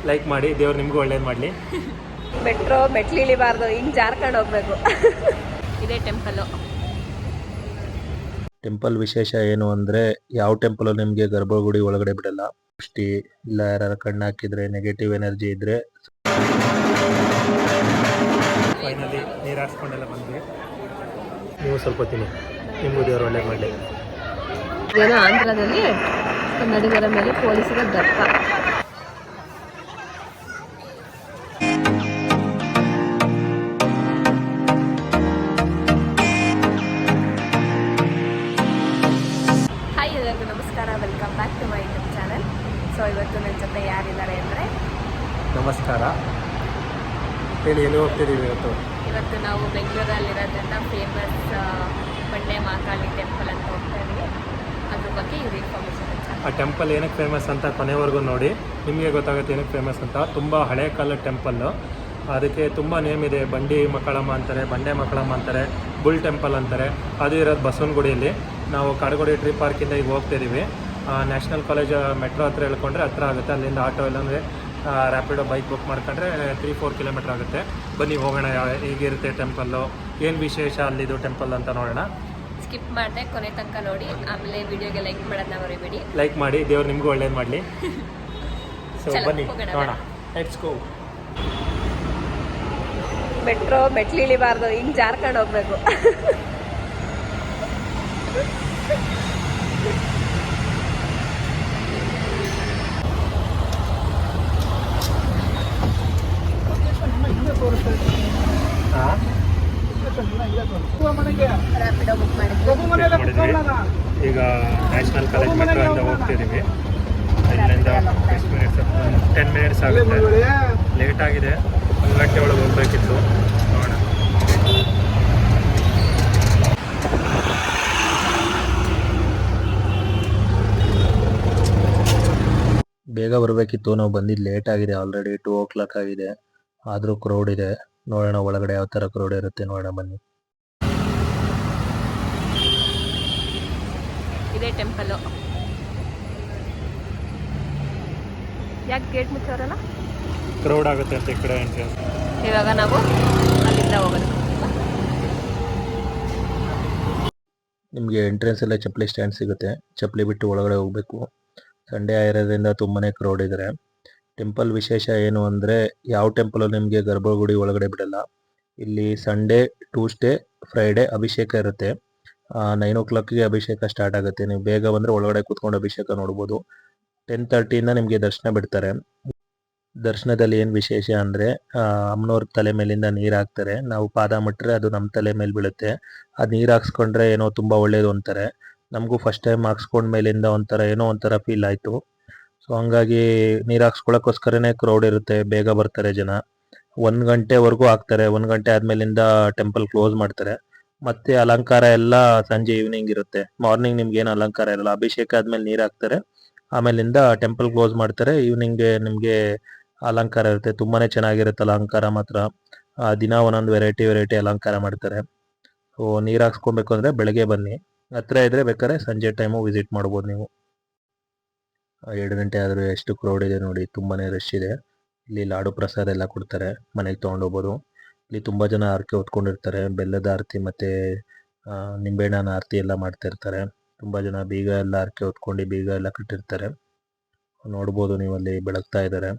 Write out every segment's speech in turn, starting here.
Like ಮಾಡಿ. ದೇವ್ರು ನಿಮಗೂ ಒಳ್ಳೇದು ಮಾಡಲಿ. ಮೆಟ್ಲು ಇಳಿಬಾರ್ದು, ಹಿಂಗೆ ಜಾರ್ಕೊಂಡು ಹೋಗ್ಬೇಕು. ಇದೇ ಟೆಂಪಲ್ ವಿಶೇಷ ಏನು ಅಂದರೆ, ಯಾವ ಟೆಂಪಲ್ ನಿಮಗೆ ಗರ್ಭಗುಡಿ ಒಳಗಡೆ ಬಿಡಲ್ಲ. ದೃಷ್ಟಿ ಇಲ್ಲ ಯಾರು ಕಣ್ಣು ಹಾಕಿದ್ರೆ, ನೆಗೆಟಿವ್ ಎನರ್ಜಿ ಇದ್ರೆ. ಫೈನಲಿ ನೀರು ಹಾರಿಸ್ಕೊಂಡೆಲ್ಲ ಬಂದ್ವಿ. ನೀವು ಸ್ವಲ್ಪ ತಿನ್ನಿ, ನಿಮಗೂ ದೇವರು ಒಳ್ಳೇದು ಮಾಡಲಿ. ಏನೋ ಆಂಧ್ರದಲ್ಲಿ ಕನ್ನಡಿಗರ ಮೇಲೆ ಪೊಲೀಸರ ದರ್ಪ. ಹಾಯ್, ಎಲ್ಲರಿಗೂ ನಮಸ್ಕಾರ. Welcome back to my YouTube channel. So ಇವತ್ತು ನನ್ನ ಜೊತೆ ಯಾರಿದ್ದಾರೆ ಅಂದರೆ, ನಮಸ್ಕಾರ ಹೇಳಿ, ಎಲ್ಲಿ ಹೋಗ್ತಿದ್ದೀವಿ ಇವತ್ತು ನಾವು ಬೆಂಗಳೂರಲ್ಲಿರೋದ್ರಿಂದ ಫೇಮಸ್ ಬಂಡೆ ಮಹಾಕಾಳಿ ಟೆಂಪಲ್ ಅಂತ ಹೋಗ್ತಾ ಇದ್ದೀವಿ. ಅದ್ರ ಬಗ್ಗೆ ಇವ್ರ ಇನ್ಫಾರ್ಮೇಷನ್. ಆ ಟೆಂಪಲ್ ಏನಕ್ಕೆ ಫೇಮಸ್ ಅಂತ ಕೊನೆವರೆಗೂ ನೋಡಿ, ನಿಮಗೆ ಗೊತ್ತಾಗುತ್ತೆ ಏನಕ್ಕೆ ಫೇಮಸ್ ಅಂತ. ತುಂಬ ಹಳೆ ಕಾಲದ ಟೆಂಪಲ್ಲು, ಅದಕ್ಕೆ ತುಂಬ ನೇಮ್ ಇದೆ. ಬಂಡೆ ಮಕ್ಕಳಮ್ಮ ಅಂತಾರೆ, ಬುಲ್ ಟೆಂಪಲ್ ಅಂತಾರೆ. ಅದು ಇರೋದು ಬಸವನಗುಡಿಯಲ್ಲಿ. ನಾವು ಕಾಡುಗೋಡಿ ಟ್ರೀ ಪಾರ್ಕಿಂದ ಈಗ ಹೋಗ್ತಿದ್ದೀವಿ. ನ್ಯಾಷನಲ್ ಕಾಲೇಜ್ ಮೆಟ್ರೋ ಹತ್ರ ಹೇಳ್ಕೊಂಡ್ರೆ ಹತ್ರ ಆಗುತ್ತೆ. ಅಲ್ಲಿಂದ ಆಟೋ ಇಲ್ಲಾಂದರೆ ರ್ಯಾಪಿಡೋ ಬೈಕ್ ಬುಕ್ ಮಾಡ್ಕೊಂಡ್ರೆ 3-4 ಕಿಲೋಮೀಟ್ರ್ ಆಗುತ್ತೆ. ಬನ್ನಿ ಹೋಗೋಣ, ಹೇಗಿರುತ್ತೆ ಟೆಂಪಲ್ಲು, ಏನು ವಿಶೇಷ ಅಲ್ಲಿದು ಟೆಂಪಲ್ ಅಂತ ನೋಡೋಣ. ಸ್ಕಿಪ್ ಮಾಡಿದೆ, ಕೊನೆ ತನಕ ನೋಡಿ. ಆಮೇಲೆ ವಿಡಿಯೋಗೆ ಲೈಕ್ ಮಾಡೋದನ್ನ ಮರಿಬೇಡಿ. ಲೈಕ್ ಮಾಡಿ, ದೇವ್ರು ನಿಮಗೂ ಒಳ್ಳೇದು ಮಾಡಲಿ. ಸೊ ಬನ್ನಿ ನೋಡೋಣ, ಲೆಟ್ಸ್ ಗೋ. ಮೆಟ್ಲು ಇಳಿಬಾರ್ದು, ಹಿಂಗೆ ಜಾರ್ಕೊಂಡು ಹೋಗ್ಬೇಕು. ರ್ಯಾಪಿಡೋ ಬುಕ್ ಮಾಡಿದ್ವಿ. ಈಗ ನ್ಯಾಷನಲ್ ಕಾಲೇಜ್ ಮೆಟ್ರೋ ಇಂದ ಹೋಗ್ತಿದ್ದೀವಿ. ಇಲ್ಲಿಂದ 10 ಮಿನಿಟ್ಸ್ ಆಗುತ್ತೆ. ಲೇಟ್ ಆಗಿದೆ, 1 ಗಂಟೆ ಒಳಗೆ ಹೋಗ್ಬೇಕಿತ್ತು. ನೋಡೋಣ. ಬೇಗ ಬರಬೇಕಿತ್ತು, ನಾವು ಬಂದಿದ್ದು ಲೇಟ್ ಆಗಿದೆ. ಆಲ್ರೆಡಿ 2 o'clock ಆಗಿದೆ. ಆದರೂ ಕ್ರೌಡ್ ಇದೆ. ನೋಡೋಣ ಒಳಗಡೆ ಯಾವ ಥರ ಕ್ರೌಡ್ ಇರುತ್ತೆ, ನೋಡೋಣ ಬನ್ನಿ. ಇದೇ ಟೆಂಪಲ್ಲು. ಯಾಕೆ ಗೇಟ್ ಮುಚ್ಚೋರಲ್ಲ? ಕ್ರೌಡ್ ಆಗುತ್ತೆ ಅಂತ ಈ ಕಡೆ ಎಂಟ್ರೆನ್ಸ್. ಇವಾಗ ನಾವು ಅಲ್ಲಿಂದ ಹೋಗೋದು. ನಿಮಗೆ ಎಂಟ್ರೆನ್ಸಲ್ಲೇ ಚಪ್ಪಲಿ ಸ್ಟ್ಯಾಂಡ್ ಸಿಗುತ್ತೆ. ಚಪ್ಪಲಿ ಬಿಟ್ಟು ಒಳಗಡೆ ಹೋಗಬೇಕು. ಸಂಡೇ ಆಗಿರೋದ್ರಿಂದ ತುಂಬಾ ಕ್ರೌಡ್ ಇದ್ದಾರೆ. ಟೆಂಪಲ್ ವಿಶೇಷ ಏನು ಅಂದರೆ, ಯಾವ ಟೆಂಪಲ್ ನಿಮಗೆ ಗರ್ಭಗುಡಿ ಒಳಗಡೆ ಬಿಡಲ್ಲ. ಇಲ್ಲಿ ಸಂಡೇ, ಟ್ಯೂಸ್ಡೇ, ಫ್ರೈಡೇ ಅಭಿಷೇಕ ಇರುತ್ತೆ. 9 o'clockಗೆ ಅಭಿಷೇಕ ಸ್ಟಾರ್ಟ್ ಆಗುತ್ತೆ. ನೀವು ಬೇಗ ಬಂದರೆ ಒಳಗಡೆ ಕೂತ್ಕೊಂಡು ಅಭಿಷೇಕ ನೋಡ್ಬೋದು. 10:30ಇಂದ ನಿಮಗೆ ದರ್ಶನ ಬಿಡ್ತಾರೆ. ದರ್ಶನದಲ್ಲಿ ಏನು ವಿಶೇಷ ಅಂದರೆ, ಅಮ್ಮನವ್ರ ತಲೆ ಮೇಲಿಂದ ನೀರು ಹಾಕ್ತಾರೆ. ನಾವು ಪಾದ ಮುಟ್ಟರೆ ಅದು ನಮ್ಮ ತಲೆ ಮೇಲೆ ಬೀಳುತ್ತೆ. ಅದು ನೀರು ಹಾಕ್ಸ್ಕೊಂಡ್ರೆ ಏನೋ ತುಂಬ ಒಳ್ಳೇದು ಅಂತಾರೆ. ನಮಗೂ ಫಸ್ಟ್ ಟೈಮ್ ಹಾಕ್ಸ್ಕೊಂಡ ಮೇಲಿಂದ ಏನೋ ಒಂಥರ ಫೀಲ್ ಆಯಿತು. ಸೊ ಹಂಗಾಗಿ ನೀರು ಹಾಕ್ಸ್ಕೊಳ್ಳೋಕ್ಕೋಸ್ಕರನೇ ಕ್ರೌಡ್ ಇರುತ್ತೆ. ಬೇಗ ಬರ್ತಾರೆ ಜನ. 1 ಗಂಟೆವರೆಗೂ ಹಾಕ್ತಾರೆ. 1 ಗಂಟೆ ಆದಮೇಲಿಂದ ಟೆಂಪಲ್ ಕ್ಲೋಸ್ ಮಾಡ್ತಾರೆ. ಮತ್ತೆ ಅಲಂಕಾರ ಎಲ್ಲ ಸಂಜೆ ಈವ್ನಿಂಗ್ ಇರುತ್ತೆ. ಮಾರ್ನಿಂಗ್ ನಿಮ್ಗೇನು ಅಲಂಕಾರ ಇರಲ್ಲ. ಅಭಿಷೇಕ ಆದಮೇಲೆ ನೀರು ಹಾಕ್ತಾರೆ, ಆಮೇಲಿಂದ ಟೆಂಪಲ್ ಕ್ಲೋಸ್ ಮಾಡ್ತಾರೆ. ಈವ್ನಿಂಗ್ಗೆ ನಿಮಗೆ ಅಲಂಕಾರ ಇರುತ್ತೆ. ತುಂಬಾ ಚೆನ್ನಾಗಿರುತ್ತೆ ಅಲಂಕಾರ ಮಾತ್ರ. ದಿನ ಒಂದೊಂದು ವೆರೈಟಿ ಅಲಂಕಾರ ಮಾಡ್ತಾರೆ. ಸೊ ನೀರು ಹಾಕ್ಸ್ಕೊಬೇಕು ಅಂದರೆ ಬೆಳಗ್ಗೆ ಬನ್ನಿ. ಹತ್ರ ಇದ್ದರೆ ಬೇಕಾದ್ರೆ ಸಂಜೆ ಟೈಮು ವಿಸಿಟ್ ಮಾಡ್ಬೋದು ನೀವು. 2 ಗಂಟೆ ಆದರೂ ಎಷ್ಟು ಕ್ರೌಡ್ ಇದೆ ನೋಡಿ, ತುಂಬಾ ರಶ್ ಇದೆ. ಇಲ್ಲಿ ಲಾಡು ಪ್ರಸಾದ ಎಲ್ಲ ಕೊಡ್ತಾರೆ, ಮನೆಗೆ ತೊಗೊಂಡೋಗ್ಬೋದು. ಇಲ್ಲಿ ತುಂಬ ಜನ ಆರತಿ ಹೊತ್ಕೊಂಡಿರ್ತಾರೆ. ಬೆಲ್ಲದ ಆರತಿ ಮತ್ತು ನಿಂಬೆಹಣ್ಣಿನ ಆರತಿ ಎಲ್ಲ ಮಾಡ್ತಾಯಿರ್ತಾರೆ. ತುಂಬ ಜನ ಬೀಗ ಎಲ್ಲ ಆರತಿ ಹೊತ್ಕೊಂಡು ಬೀಗ ಎಲ್ಲ ಕಟ್ಟಿರ್ತಾರೆ. ನೋಡ್ಬೋದು ನೀವು, ಅಲ್ಲಿ ಬೆಳಗ್ತಾ ಇದ್ದಾರೆ.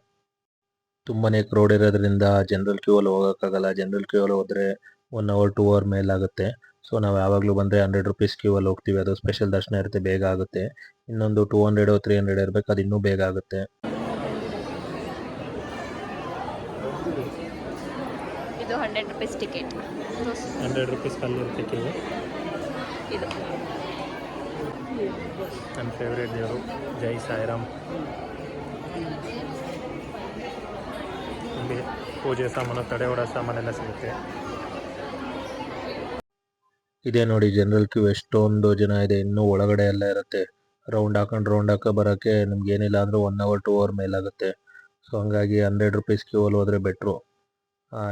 ತುಂಬಾ ಕ್ರೌಡ್ ಇರೋದ್ರಿಂದ ಜನರಲ್ ಕ್ಯೂ ಅಲ್ಲಿ ಹೋಗೋಕ್ಕಾಗಲ್ಲ. ಜನರಲ್ ಕ್ಯೂ ಅಲ್ಲಿ ಹೋದರೆ 1 hour 2 hour ಮೇಲಾಗುತ್ತೆ. ಸೊ ನಾವು ಯಾವಾಗಲೂ ಬಂದರೆ 100 rupees ಕ್ಯೂ ಅಲ್ಲಿ ಹೋಗ್ತೀವಿ. ಅದು ಸ್ಪೆಷಲ್ ದರ್ಶನ ಇರುತ್ತೆ, ಬೇಗ ಆಗುತ್ತೆ. ಇನ್ನೊಂದು 200 300 ಇರಬೇಕು, ಅದು ಇನ್ನೂ ಬೇಗ ಆಗುತ್ತೆ. ಇದು 100 rupees ಟಿಕೆಟ್. 100 rupees ಕಲ್ಲಿರುತ್ತೆ ಕ್ಯೂ. ಇದು ನನ್ನ ಫೇವ್ರೇಟ್ ದೇವರು ಜೈ ಸಾಯಿರಾಮ್. ಇಲ್ಲಿ ಪೂಜೆ ಸಾಮಾನು, ತಡೆ ಹೊಡೋ ಸಾಮಾನೆಲ್ಲ ಸಿಗುತ್ತೆ. ಇದೇ ನೋಡಿ ಜನರಲ್ ಕ್ಯೂ, ಎಷ್ಟೊಂದು ಜನ ಇದೆ. ಇನ್ನೂ ಒಳಗಡೆ ಎಲ್ಲ ಇರುತ್ತೆ. ರೌಂಡ್ ಹಾಕೋ ಬರೋಕ್ಕೆ ನಿಮ್ಗೆ ಏನಿಲ್ಲ ಅಂದರೂ 1 hour 2 hour ಮೇಲಾಗುತ್ತೆ. ಸೊ ಹಂಗಾಗಿ 100 rupees ಕ್ಯೂ ಅಲ್ಲಿ ಹೋದರೆ ಬೆಟ್ರು.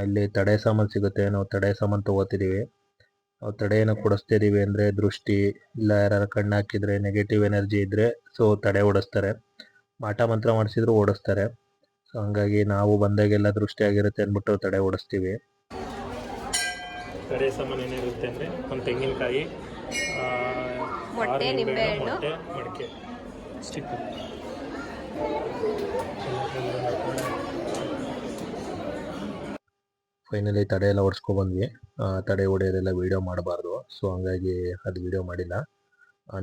ಇಲ್ಲಿ ತಡೆ ಸಾಮಾನು ಸಿಗುತ್ತೆ. ನಾವು ತಡೆ ಸಾಮಾನು ತೊಗೋತಿದ್ದೀವಿ. ನಾವು ತಡೆ ಏನಕ್ಕೆ ಕೊಡಿಸ್ತಿದ್ದೀವಿ ಅಂದರೆ, ದೃಷ್ಟಿ ಇಲ್ಲ ಯಾರು ಕಣ್ಣು ಹಾಕಿದರೆ, ನೆಗೆಟಿವ್ ಎನರ್ಜಿ ಇದ್ದರೆ ಸೊ ತಡೆ ಓಡಿಸ್ತಾರೆ. ಮಾಟ ಮಂತ್ರ ಮಾಡಿಸಿದ್ರು ಓಡಿಸ್ತಾರೆ. ಸೊ ಹಂಗಾಗಿ ನಾವು ಬಂದಾಗೆಲ್ಲ ದೃಷ್ಟಿಯಾಗಿರುತ್ತೆ ಅಂದ್ಬಿಟ್ಟು ತಡೆ ಓಡಿಸ್ತೀವಿ. ಕಡೆ ಸಾಮಾನು ಏನಿರುತ್ತೆ ಅಂದರೆ ಒಂದು ತೆಂಗಿನಕಾಯಿ, ಮೊಟ್ಟೆ, ನಿಂಬೆಹಣ್ಣು, ಮೊಟ್ಟೆ, ಮಡಿಕೆ ಚಿಕ್ಕ. ಫೈನಲಿ ತಡೆ ಎಲ್ಲ ಓಡಿಸ್ಕೊಬಂದ್ವಿ. ತಡೆ ಹೊಡೆಯೋದೆಲ್ಲ ವೀಡಿಯೋ ಮಾಡಬಾರ್ದು, ಸೊ ಹಂಗಾಗಿ ಅದು ವೀಡಿಯೋ ಮಾಡಿಲ್ಲ.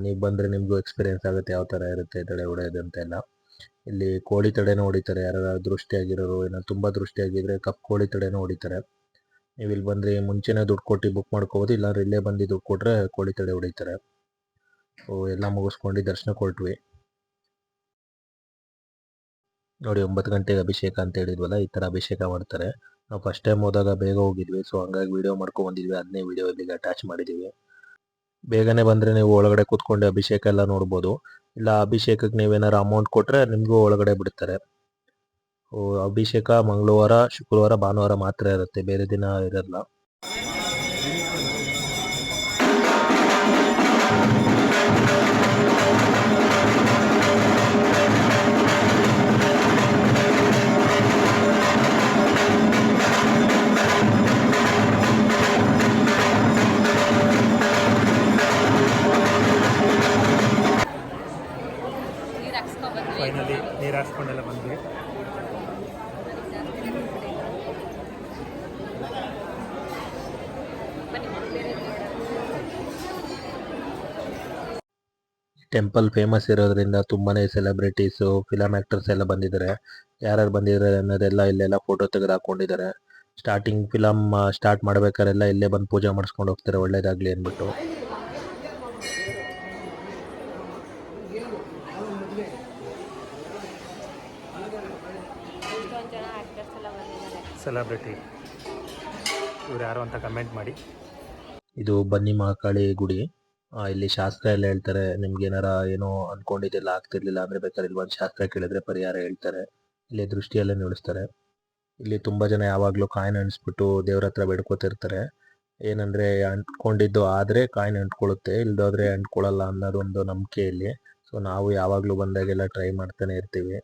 ನೀವು ಬಂದರೆ ನಿಮಗೂ ಎಕ್ಸ್ಪೀರಿಯೆನ್ಸ್ ಆಗುತ್ತೆ ಯಾವ ಥರ ಇರುತ್ತೆ ತಡೆ ಹೊಡೆಯೋದು ಅಂತೆಲ್ಲ. ಇಲ್ಲಿ ಕೋಳಿ ತಡೆನೂ ಹೊಡಿತಾರೆ, ಯಾರು ದೃಷ್ಟಿಯಾಗಿರೋರು, ಏನೋ ತುಂಬ ದೃಷ್ಟಿಯಾಗಿದ್ದರೆ ಕಪ್ ಕೋಳಿ ತಡೆನೂ ಹೊಡಿತಾರೆ. ನೀವು ಇಲ್ಲಿ ಬಂದರೆ ಮುಂಚೆನೇ ದುಡ್ಡು ಕೊಟ್ಟು ಬುಕ್ ಮಾಡ್ಕೋಬೋದು, ಇಲ್ಲಾಂದ್ರೆ ಇಲ್ಲೇ ಬಂದು ದುಡ್ಡು ಕೊಟ್ಟರೆ ಕೋಳಿ ತಡೆ ಹೊಡಿತಾರೆ. ಸೊ ಎಲ್ಲ ಮುಗಿಸ್ಕೊಂಡು ದರ್ಶನ ಕೊಟ್ವಿ. ನೋಡಿ 9 ಗಂಟೆಗೆ ಅಭಿಷೇಕ ಅಂತ ಹೇಳಿದ್ವಲ್ಲ, ಈ ಥರ ಅಭಿಷೇಕ ಮಾಡ್ತಾರೆ. ನಾವು ಫಸ್ಟ್ ಟೈಮ್ ಹೋದಾಗ ಬೇಗ ಹೋಗಿದ್ವಿ, ಸೊ ಹಂಗಾಗಿ ವೀಡಿಯೋ ಬಂದಿದ್ವಿ, ಅದನ್ನೇ ವೀಡಿಯೋ ಇಲ್ಲಿಗೆ ಅಟ್ಯಾಚ್ ಮಾಡಿದ್ದೀವಿ. ಬೇಗನೆ ಬಂದರೆ ನೀವು ಒಳಗಡೆ ಕೂತ್ಕೊಂಡು ಅಭಿಷೇಕ ಎಲ್ಲ ನೋಡ್ಬೋದು. ಇಲ್ಲ ಅಭಿಷೇಕಕ್ಕೆ ನೀವೇನಾರು ಅಮೌಂಟ್ ಕೊಟ್ಟರೆ ನಿಮಗೂ ಒಳಗಡೆ ಬಿಡ್ತಾರೆ. ಅಭಿಷೇಕ ಮಂಗಳವಾರ, ಶುಕ್ರವಾರ, ಭಾನುವಾರ ಮಾತ್ರ ಇರುತ್ತೆ, ಬೇರೆ ದಿನ ಇರಲ್ಲ. ಫೈನಲಿ ನೀರು ಹಾಕ್ಸ್ಕೊಂಡೆಲ್ಲ ಬಂದ್ವಿ. ಟೆಂಪಲ್ ಫೇಮಸ್ ಇರೋದ್ರಿಂದ ತುಂಬಾನೇ ಸೆಲೆಬ್ರಿಟೀಸು, ಫಿಲಮ್ ಆ್ಯಕ್ಟರ್ಸ್ ಎಲ್ಲ ಬಂದಿದ್ದಾರೆ. ಯಾರ್ಯಾರು ಬಂದಿದ್ದಾರೆ ಅನ್ನೋದೆಲ್ಲ ಇಲ್ಲೆಲ್ಲ ಫೋಟೋ ತೆಗೆದು ಹಾಕ್ಕೊಂಡಿದ್ದಾರೆ. ಸ್ಟಾರ್ಟಿಂಗ್ ಫಿಲಮ್ ಸ್ಟಾರ್ಟ್ ಮಾಡ್ಬೇಕಾರೆಲ್ಲ ಇಲ್ಲೇ ಬಂದು ಪೂಜೆ ಮಾಡಿಸ್ಕೊಂಡು ಹೋಗ್ತಾರೆ, ಒಳ್ಳೇದಾಗಲಿ ಅಂದ್ಬಿಟ್ಟು. ಸೆಲೆಬ್ರಿಟಿ ಇವ್ರು ಯಾರು ಅಂತ ಕಮೆಂಟ್ ಮಾಡಿ. ಇದು ಬನ್ನಿ ಮಹಾಕಾಳಿ ಗುಡಿ. ಇಲ್ಲಿ ಶಾಸ್ತ್ರ ಎಲ್ಲ ಹೇಳ್ತಾರೆ. ನಿಮ್ಗೆ ಏನಾರ ಏನೋ ಅನ್ಕೊಂಡಿದ್ದೆಲ್ಲ ಆಗ್ತಿರ್ಲಿಲ್ಲ ಅಂದ್ರೆ ಬೇಕಾದ್ರೆ ಇಲ್ಲಿ ಒಂದು ಶಾಸ್ತ್ರ ಕೇಳಿದ್ರೆ ಪರಿಹಾರ ಹೇಳ್ತಾರೆ. ಇಲ್ಲಿ ದೃಷ್ಟಿಯಲ್ಲೇ ನಿಲ್ಲಿಸ್ತಾರೆ. ಇಲ್ಲಿ ತುಂಬಾ ಜನ ಯಾವಾಗ್ಲೂ ಕಾಯಿನ್ ಅಣಿಸ್ಬಿಟ್ಟು ದೇವ್ರ ಹತ್ರ ಬೇಡ್ಕೋತಿರ್ತಾರೆ. ಏನಂದ್ರೆ ಅಂಟ್ಕೊಂಡಿದ್ದು ಆದ್ರೆ ಕಾಯಿನ್ ಅಂಟ್ಕೊಳ್ಳುತ್ತೆ, ಇಲ್ದೋದ್ರೆ ಅಂಟ್ಕೊಳ್ಳಲ್ಲ ಅನ್ನೋದೊಂದು ನಂಬಿಕೆ ಇಲ್ಲಿ. ಸೊ ನಾವು ಯಾವಾಗ್ಲೂ ಬಂದಾಗೆಲ್ಲ ಟ್ರೈ ಮಾಡ್ತಾನೆ ಇರ್ತೀವಿ.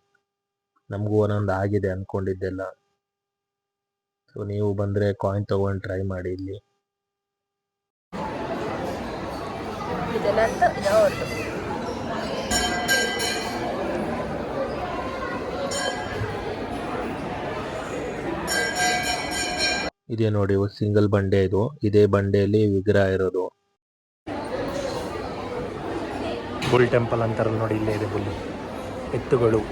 ನಮಗೂ ಒಂದೊಂದು ಆಗಿದೆ ಅನ್ಕೊಂಡಿದ್ದೆಲ್ಲ. ಸೊ ನೀವು ಬಂದ್ರೆ ಕಾಯಿನ್ ತಗೊಂಡು ಟ್ರೈ ಮಾಡಿ. ಇಲ್ಲಿ ಇದೇ ನೋಡಿ ಸಿಂಗಲ್ ಬಂಡೆ, ಇದೇ ಬಂಡೆಯಲ್ಲಿ ವಿಗ್ರಹ ಇರೋದು. ಬುಲ್ ಟೆಂಪಲ್ ಅಂತಾರಲ್ಲ ನೋಡಿ, ಇಲ್ಲೇ ಇದೆ ಬುಲ್ ಎತ್ತುಗಳು.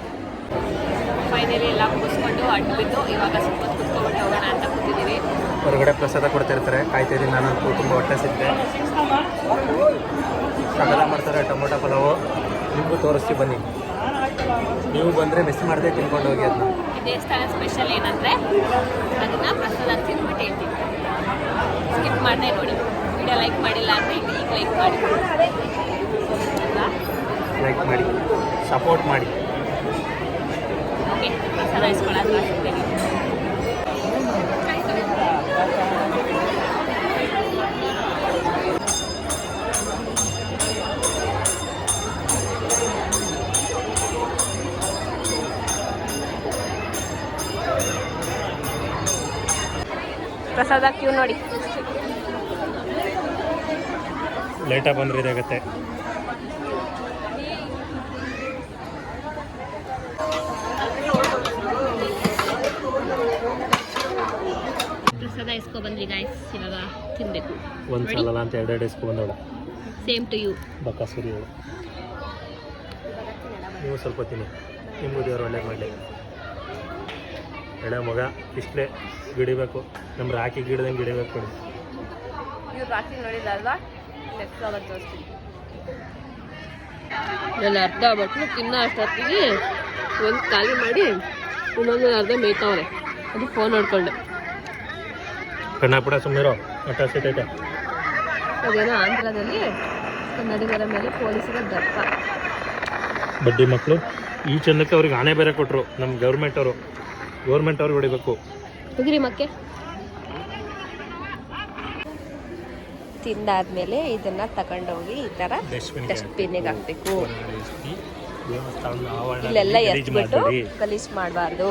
ಫೈನಲಿ ಎಲ್ಲ ಮುಗಿಸ್ಕೊಂಡು ಅಡ್ಬಿಟ್ಟು ಇವಾಗ ಸ್ವಲ್ಪ ಕುತ್ಕೊಂಡು ಹೋಗೋಣ ಅಂತ ಕೂತಿದ್ದೀವಿ. ಹೊರಗಡೆ ಪ್ರಸಾದ ಕೊಡ್ತಿರ್ತಾರೆ, ಕಾಯ್ತಾ ಇದ್ದೀನಿ ನಾನಂತೂ. ತುಂಬ ಹೊಟ್ಟೆ ಸಿದ್ದೆ, ಸಕಲ ಮಾಡ್ತಾರೆ ಟೊಮೊಟೊ ಪಲಾವು. ನಿಮಗೂ ತೋರಿಸ್ತೀವಿ ಬನ್ನಿ, ನೀವು ಬಂದರೆ ಮಿಸ್ ಮಾಡದೆ ತಿನ್ಕೊಂಡು ಹೋಗಿ. ಅದನ್ನ ಈ ದೇವಸ್ಥಾನ ಸ್ಪೆಷಲ್ ಏನಂದರೆ ಅದನ್ನು ಪ್ರಸಾದ ತಿಂದ್ಬಿಟ್ಟು ಹೇಳ್ತೀನಿ. ಸ್ಕಿಪ್ ಮಾಡದೆ ನೋಡಿ. ವಿಡಿಯೋ ಲೈಕ್ ಮಾಡಿಲ್ಲ ಅಂದರೆ ಈಗ ಲೈಕ್ ಮಾಡಿ, ಲೈಕ್ ಮಾಡಿ, ಸಪೋರ್ಟ್ ಮಾಡಿ. ಓಕೆ, ಪ್ರಸಾದ ಇಸ್ಕೊಳ್ಳೋದು ಅಷ್ಟೇ. ಪ್ರಸಾದ ಕ್ಯೂ ನೋಡಿ. ಲೇಟಾಗಿ ಬಂದರೆ ಇದಾಗುತ್ತೆ. ಪ್ರಸಾದ ಇಸ್ಕೊ ಬಂದ್ರಿ ಗಾಯ್ಸ್, ಇವಾಗ ತಿನ್ನಬೇಕು. ಒಂದು ಸಲ ಅಂತ 2 ಇಸ್ಕೊ ಬಂದವಳು. ಸೇಮ್ ಟು ಯು ಬಕಾಸುರಿ ಅವಳು. ನೀವು ಸ್ವಲ್ಪ ತಿನ್ನಿ, ನಿಮಗೂ ದೇವರು ಒಳ್ಳೆ ಮಾಡಲಿ. ಎಳೆ ಮಗ ಇಷ್ಟೇ ಗಿಡಿಬೇಕು, ನಮ್ಮ ರಾಕಿ ಗಿಡದಂಗೆ ಗಿಡಿಬೇಕು. ನೀವು ರಾಕಿ ನೋಡಿದಲ್ವಾ, ನೆಕ್ಸ್ಟ್ ಅವತ್ತು ತೋರಿಸ್ತೀನಿ. ನಾನು ಅರ್ಧ ಬಟ್ಲು ತಿನ್ನೋ ಅಷ್ಟೊತ್ತಿಗೆ ಒಂದು ಖಾಲಿ ಮಾಡಿ ಇನ್ನೊಂದು ಅರ್ಧ ಮೇಯ್ತವ್ರೆ. ಅದು ಫೋನ್ ನೋಡ್ಕೊಂಡು. ಕಣ್ಣಾಪುಡ ಸುಮ್ಮನಿರೋ, ಅಟ್ಟ ಸಿಟ್ಟೈತೆ. ಅದೇನೋ ಆಂಧ್ರದಲ್ಲಿ ಕನ್ನಡಿಗರ ಮೇಲೆ ಪೊಲೀಸರ ದರ್ಪ. ಬಡ್ಡಿ ಮಕ್ಕಳು ಈ ಚಂದಕ್ಕೆ ಅವ್ರಿಗೆ ಆಣೆ ಬೇರೆ ಕೊಟ್ಟರು ನಮ್ಮ ಗೌರ್ಮೆಂಟ್ ಅವ್ರಿಗೆ ಹೊಡಿಬೇಕು. ಹೋಗಿರಿ ಮಕ್ಕೆ. ತಿಂದಾದ್ಮೇಲೆ ಇದನ್ನ ತಗೊಂಡೋಗಿ ಈ ಥರ ಡಸ್ಟ್ಬಿನ್ನಿಗೆ ಹಾಕಬೇಕು. ಇಲ್ಲೆಲ್ಲ ಎತ್ಬಿಟ್ಟು ಗಲೀಜು ಮಾಡಬಾರ್ದು.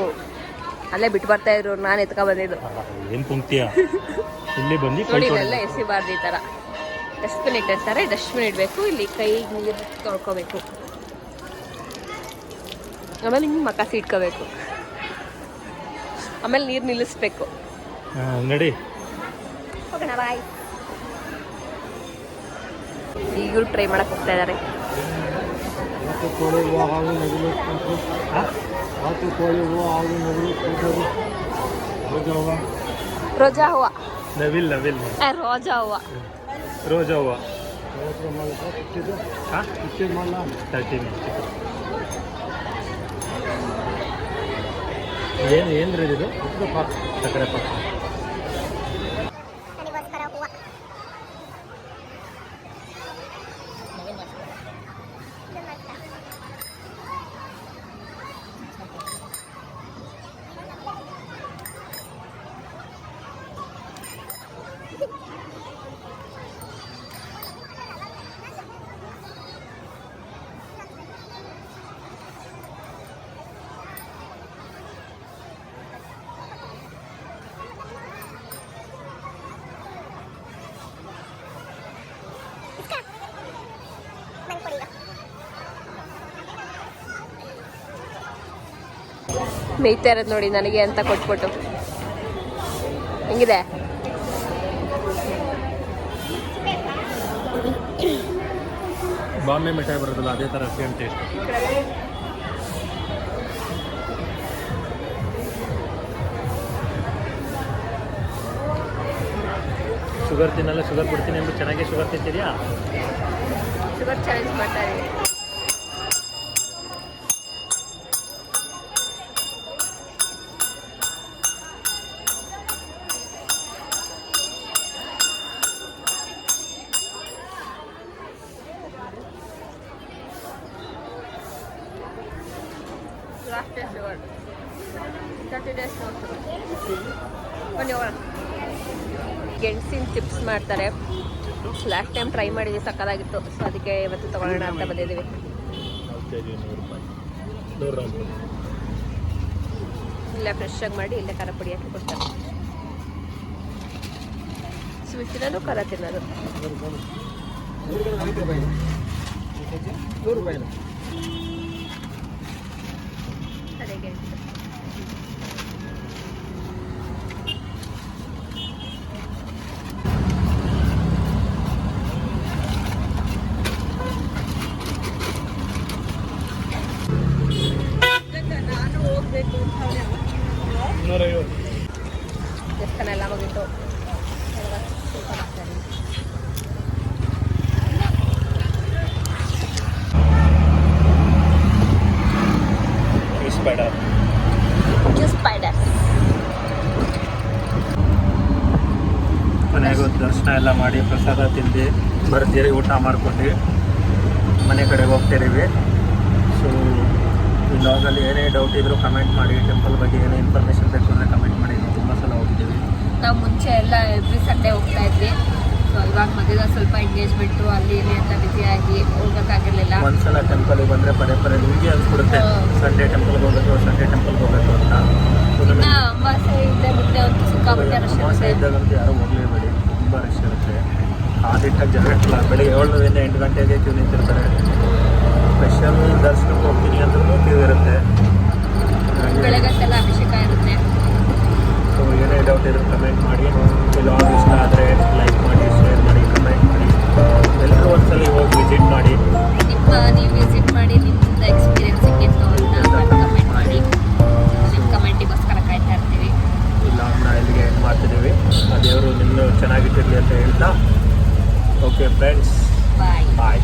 ಅಲ್ಲೇ ಬಿಟ್ಟು ಬರ್ತಾ ಇದ್ರು, ನಾನು ಎತ್ಕೊ ಬಂದಿದ್ದು. ಏನು ಕುಂತೀಯ ಇಲ್ಲಿ ಬಂದು ನೋಡಿ ಇಲ್ಲೆಲ್ಲ ಎಸಿಬಾರ್ದು ಈ ಥರ. ಡಸ್ಟ್ಬಿನ್ ಇಟ್ಟಿರ್ತಾರೆ, ಡಸ್ಟ್ಬಿನ್ ಇಡಬೇಕು, ಇಲ್ಲಿ ಕೈ ನೀರು ತೊಳ್ಕೊಬೇಕು, ಆಮೇಲೆ ಹಿಂಗೆ ಮಕ್ಕ ಇಟ್ಕೋಬೇಕು, ಆಮೇಲೆ ನೀರು ನಿಲ್ಲಿಸ್ಬೇಕು. ನಡಿ ಹೋಗೋಣ ಬಾಯ್. ಈಗಲೂ ಟ್ರೈ ಮಾಡಕ್ಕೆ ಹೋಗ್ತಾ ಇದ್ದಾರೆ. ರೋಜಾ ಹೂವು, ನವಿಲ್ ನವಿಲ್ ರೋಜಾ ಹೂವು, ರೋಜಾ ಹೂವು 13 ಏನು ಇದು ಸಕ್ಕರೆ ಪಾಕ. ಮೇಯ್ತಾ ಇರೋದು ನೋಡಿ ನನಗೆ ಅಂತ ಕೊಟ್ಬಿಟ್ಟು. ಹೆಂಗಿದೆ? ಬಾಂಬೆ ಮಿಠಾಯಿ ಬರೋದಿಲ್ಲ ಅದೇ ಥರ ಸೇಮ್ ಟೇಸ್ಟ್. ಶುಗರ್ ತಿನ್ನಲ್ಲ, ಶುಗರ್ ಬಿಡ್ತೀನಿ ಅಂದ್ಬಿಟ್ಟು ಚೆನ್ನಾಗಿ ಶುಗರ್ ತಿಂತಿದ್ಯಾ? ಶುಗರ್ ಚಾಲೆಂಜ್ ಮಾಡ್ತಾ ಇದ್ದೀನಿ. Last day sugar. 30 days no sugar. ಬನ್ನಿ ಹೋಗೋಣ. ಗೆಣಸಿನ ಚಿಪ್ಸ್ ಮಾಡ್ತಾರೆ. ಲಾಸ್ಟ್ ಟೈಮ್ ಟ್ರೈ ಮಾಡಿದ್ವಿ, ಸಕ್ಕತ್ತಾಗಿತ್ತು. ಸೊ ಅದಕ್ಕೆ ಇವತ್ತು ತಗೊಳ್ಳೋಣ ಅಂತ ಬಂದಿದ್ದೀವಿ. ಇಲ್ಲೇ ಫ್ರೆಶ್ ಆಗಿ ಮಾಡಿ ಇಲ್ಲೇ ಖಾರ ಪುಡಿ ಹಾಕಿ ಕೊಡ್ತಾರೆ. ಸ್ವೀಟ್ ತಿನ್ನೋದು, ಖಾರ ತಿನ್ನೋದು. ದೇವಸ್ಥಾನ ಎಲ್ಲ ಮುಗಿತು. ಮನೆಗೆ ದರ್ಶನ ಎಲ್ಲ ಮಾಡಿ ಪ್ರಸಾದ ತಿಂದು ಬರ್ತೀರಿ, ಊಟ ಮಾಡ್ಕೊಂಡು ಮನೆ ಕಡೆಗೆ ಹೋಗ್ತಿದ್ದೀವಿ. ಸೊ ಈ ಲಾಗಲ್ಲಿ ಏನೇ ಡೌಟ್ ಇದ್ದರೂ ಕಮೆಂಟ್ ಮಾಡಿ. ಟೆಂಪಲ್ ಬಗ್ಗೆ ಏನೇ ಇನ್ಫಾರ್ಮೇಷನ್ ಬೇಕು ಅಂದರೆ ಕಮೆಂಟ್ ಮಾಡಿ. ನಾವು ತುಂಬ ಸಲ ಹೋಗಿದ್ದೀವಿ. ನಾವು ಮುಂಚೆ ಎಲ್ಲ ಎವ್ರಿ ಸಂಡೇ ಹೋಗ್ತಾ ಇದ್ವಿ. ಸೊ ಇವಾಗ ಮಧ್ಯದಲ್ಲಿ ಸ್ವಲ್ಪ ಎಂಗೇಜ್ಮೆಂಟು ಅಲ್ಲಿ ಇಲ್ಲಿ ಅಂತ ಬ್ಯುಸಿಯಾಗಿ ಹೋಗೋಕ್ಕಾಗಿರಲಿಲ್ಲ. ಒಂದ್ಸಲ ಟೆಂಪಲ್ಗೆ ಬಂದರೆ ಪದೇ ನಿಮಗೆ ಅನ್ಸ್ಬಿಡುತ್ತೆ ಸಂಡೇ ಟೆಂಪಲ್ಗೆ ಹೋಗಬೇಕು ಅಂತ. ಅಮಾವಾಸ್ಯೆ ಇದ್ದೆ ಮುಂದೆ ಅಂತೂ ಸಿಕ್ಕಾಬಿಟ್ಟೆ ರಶ್ ಅಮಾವಾಸ್ಯೆ ಇದ್ದಾಗಂತೂ ಯಾರೂ ಹೋಗಲೇಬೇಡಿ, ತುಂಬ ರಶ್ ಇರುತ್ತೆ. ಆದಿಟ್ಟಾಗಿ ಜನ ಇರಲ್ಲ. ಬೆಳಿಗ್ಗೆ 7ರಿಂದ 8 ಗಂಟೆಗೆ ಕ್ಯೂ ನಿಂತಿರ್ತಾರೆ. ಸ್ಪೆಷಲ್ ದರ್ಶನಕ್ಕೆ ಹೋಗ್ತೀನಿ ಅಂದ್ರೂ ಕ್ಯೂ ಇರುತ್ತೆ. ಬೆಳಗ್ಗೆಲ್ಲ ಅಭಿಷೇಕ ಇರುತ್ತೆ. ಸೊ ಏನೇ ಡೌಟ್ ಇದ್ರೂ ಕಮೆಂಟ್ ಮಾಡಿ. ಲಾಗ್ ಇಷ್ಟ ಆದರೆ ಲೈಕ್ ಮಾಡಿ, ಶೇರ್ ಮಾಡಿ, ಕಮೆಂಟ್ ಮಾಡಿ. ಎಲ್ಲರೂ ಒಂದ್ಸಲ ಹೋಗಿ ವಿಸಿಟ್ ಮಾಡಿ. ನೀವು ವಿಸಿಟ್ ಮಾಡಿ ನಿಮ್ಮದು ಎಕ್ಸ್ಪೀರಿಯನ್ಸ್ ಹೆಂಗಿತ್ತು ಅಂತ ಕಮೆಂಟ್ ಮಾಡಿ. ನಿಮ್ಮ ಕಮೆಂಟಿಗೋಸ್ಕರ ಕಾಯ್ತಾ ಇರ್ತೀವಿ. ಈ ಲಾಗ್ನ ಇಲ್ಲಿಗೆ ಎಂಡ್ ಮಾಡ್ತಿದ್ದೀವಿ. ಆ ದೇವರು ನಿನ್ನೂ ಚೆನ್ನಾಗಿಟ್ಟಿರಲಿ ಅಂತ ಹೇಳ್ತಾ, ಓಕೆ ಫ್ರೆಂಡ್ಸ್, ಬಾಯ್.